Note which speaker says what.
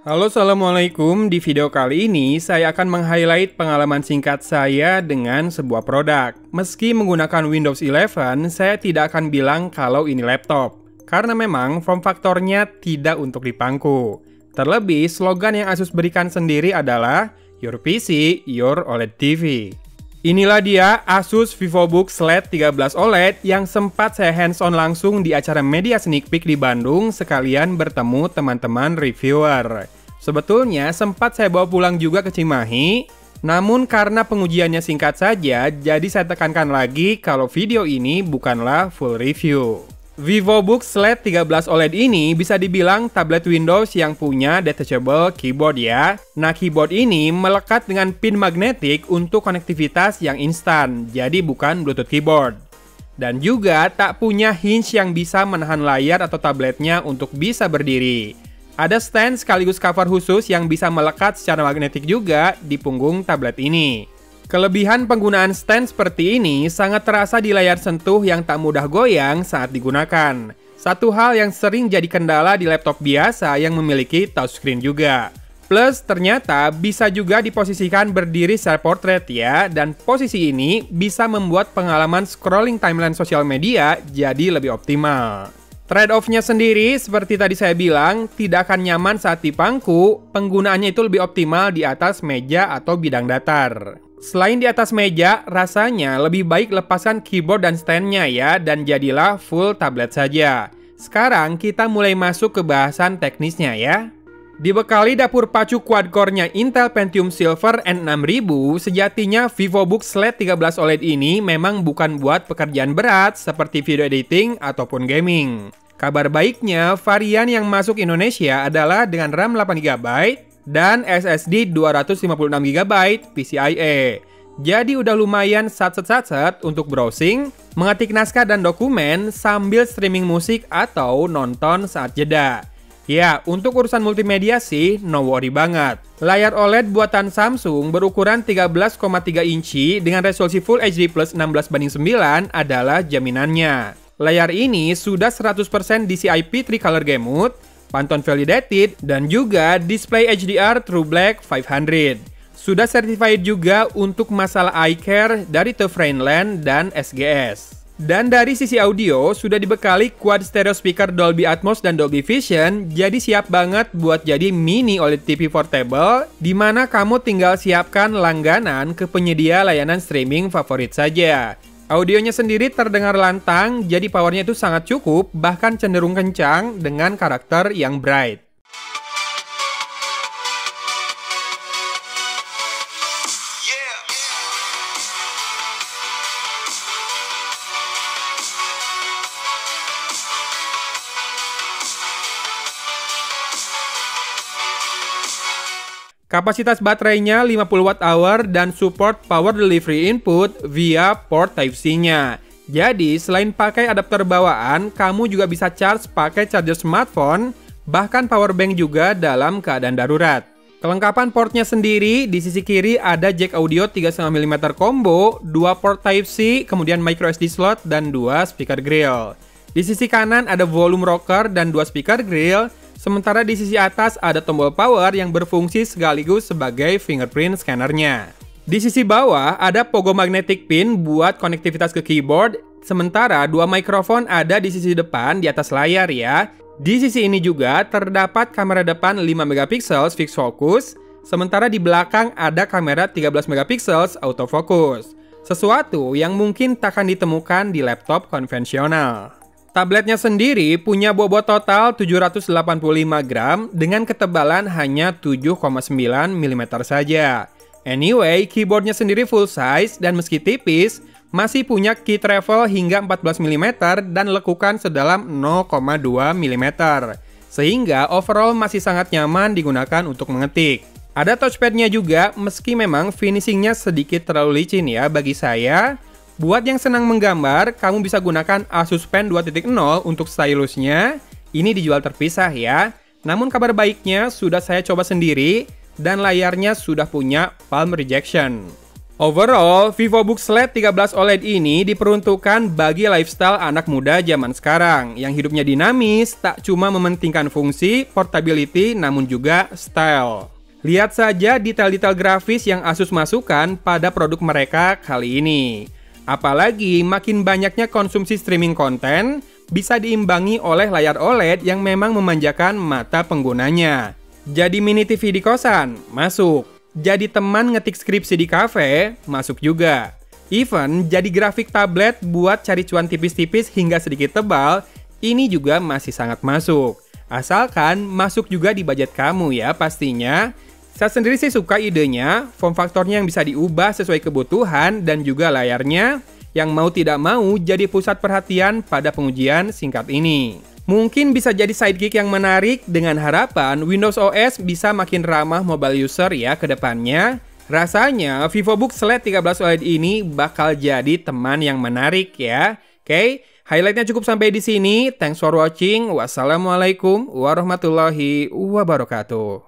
Speaker 1: Halo, Assalamualaikum. Di video kali ini, saya akan meng-highlight pengalaman singkat saya dengan sebuah produk. Meski menggunakan Windows 11, saya tidak akan bilang kalau ini laptop. Karena memang form faktornya tidak untuk dipangku. Terlebih, slogan yang Asus berikan sendiri adalah Your PC, Your OLED TV. Inilah dia Asus VivoBook Slate 13 OLED yang sempat saya hands-on langsung di acara Media Sneak Peek di Bandung sekalian bertemu teman-teman reviewer. Sebetulnya sempat saya bawa pulang juga ke Cimahi, namun karena pengujiannya singkat saja, jadi saya tekankan lagi kalau video ini bukanlah full review. VivoBook Slate 13 OLED ini bisa dibilang tablet Windows yang punya detachable keyboard ya. Nah, keyboard ini melekat dengan pin magnetik untuk konektivitas yang instan, jadi bukan Bluetooth keyboard. Dan juga tak punya hinge yang bisa menahan layar atau tabletnya untuk bisa berdiri. Ada stand sekaligus cover khusus yang bisa melekat secara magnetik juga di punggung tablet ini. Kelebihan penggunaan stand seperti ini sangat terasa di layar sentuh yang tak mudah goyang saat digunakan. Satu hal yang sering jadi kendala di laptop biasa yang memiliki touchscreen juga. Plus, ternyata bisa juga diposisikan berdiri secara portrait ya, dan posisi ini bisa membuat pengalaman scrolling timeline sosial media jadi lebih optimal. Trade-off-nya sendiri, seperti tadi saya bilang, tidak akan nyaman saat dipangku, penggunaannya itu lebih optimal di atas meja atau bidang datar. Selain di atas meja, rasanya lebih baik lepaskan keyboard dan stand-nya ya, dan jadilah full tablet saja. Sekarang kita mulai masuk ke bahasan teknisnya ya. Dibekali dapur pacu quad-core-nya Intel Pentium Silver N6000, sejatinya VivoBook Slate 13 OLED ini memang bukan buat pekerjaan berat seperti video editing ataupun gaming. Kabar baiknya, varian yang masuk Indonesia adalah dengan RAM 8GB dan SSD 256GB PCIe. Jadi udah lumayan satset-satset untuk browsing, mengetik naskah dan dokumen sambil streaming musik atau nonton saat jeda. Ya, untuk urusan multimedia sih, no worry banget. Layar OLED buatan Samsung berukuran 13,3 inci dengan resolusi Full HD Plus 16:9 adalah jaminannya. Layar ini sudah 100% DCI-P3 Color Gamut, Pantone Validated, dan juga display HDR True Black 500. Sudah certified juga untuk masalah eye care dari TUF Rainland dan SGS. Dan dari sisi audio, sudah dibekali quad stereo speaker Dolby Atmos dan Dolby Vision, jadi siap banget buat jadi mini OLED TV portable, di mana kamu tinggal siapkan langganan ke penyedia layanan streaming favorit saja. Audionya sendiri terdengar lantang, jadi powernya itu sangat cukup, bahkan cenderung kencang dengan karakter yang bright. Kapasitas baterainya 50 Wh dan support power delivery input via port Type-C-nya. Jadi, selain pakai adapter bawaan, kamu juga bisa charge pakai charger smartphone, bahkan power bank juga dalam keadaan darurat. Kelengkapan portnya sendiri, di sisi kiri ada jack audio 3,5 mm combo, 2 port Type-C, kemudian micro SD slot, dan 2 speaker grill. Di sisi kanan ada volume rocker dan 2 speaker grill. Sementara di sisi atas ada tombol power yang berfungsi sekaligus sebagai fingerprint scannernya. Di sisi bawah ada pogo magnetic pin buat konektivitas ke keyboard, sementara 2 mikrofon ada di sisi depan di atas layar ya. Di sisi ini juga terdapat kamera depan 5MP fixed focus, sementara di belakang ada kamera 13MP autofocus. Sesuatu yang mungkin tak akan ditemukan di laptop konvensional. Tabletnya sendiri punya bobot total 785 gram dengan ketebalan hanya 7,9 mm saja. Anyway, keyboardnya sendiri full size dan meski tipis, masih punya key travel hingga 14 mm dan lekukan sedalam 0,2 mm. Sehingga overall masih sangat nyaman digunakan untuk mengetik. Ada touchpadnya juga, meski memang finishingnya sedikit terlalu licin ya bagi saya. Buat yang senang menggambar, kamu bisa gunakan Asus Pen 2.0 untuk stylusnya. Ini dijual terpisah ya. Namun kabar baiknya sudah saya coba sendiri dan layarnya sudah punya palm rejection. Overall, VivoBook Slate 13 OLED ini diperuntukkan bagi lifestyle anak muda zaman sekarang yang hidupnya dinamis, tak cuma mementingkan fungsi, portability, namun juga style. Lihat saja detail-detail grafis yang Asus masukkan pada produk mereka kali ini. Apalagi makin banyaknya konsumsi streaming konten, bisa diimbangi oleh layar OLED yang memang memanjakan mata penggunanya. Jadi mini TV di kosan, masuk. Jadi teman ngetik skripsi di kafe, masuk juga. Even jadi grafik tablet buat cari cuan tipis-tipis hingga sedikit tebal, ini juga masih sangat masuk. Asalkan masuk juga di budget kamu ya pastinya. Saya sendiri sih suka idenya, form faktornya yang bisa diubah sesuai kebutuhan dan juga layarnya yang mau tidak mau jadi pusat perhatian pada pengujian singkat ini. Mungkin bisa jadi sidekick yang menarik dengan harapan Windows OS bisa makin ramah mobile user ya ke depannya. Rasanya VivoBook Slate 13 OLED ini bakal jadi teman yang menarik ya. Oke, highlightnya cukup sampai di sini. Thanks for watching. Wassalamualaikum warahmatullahi wabarakatuh.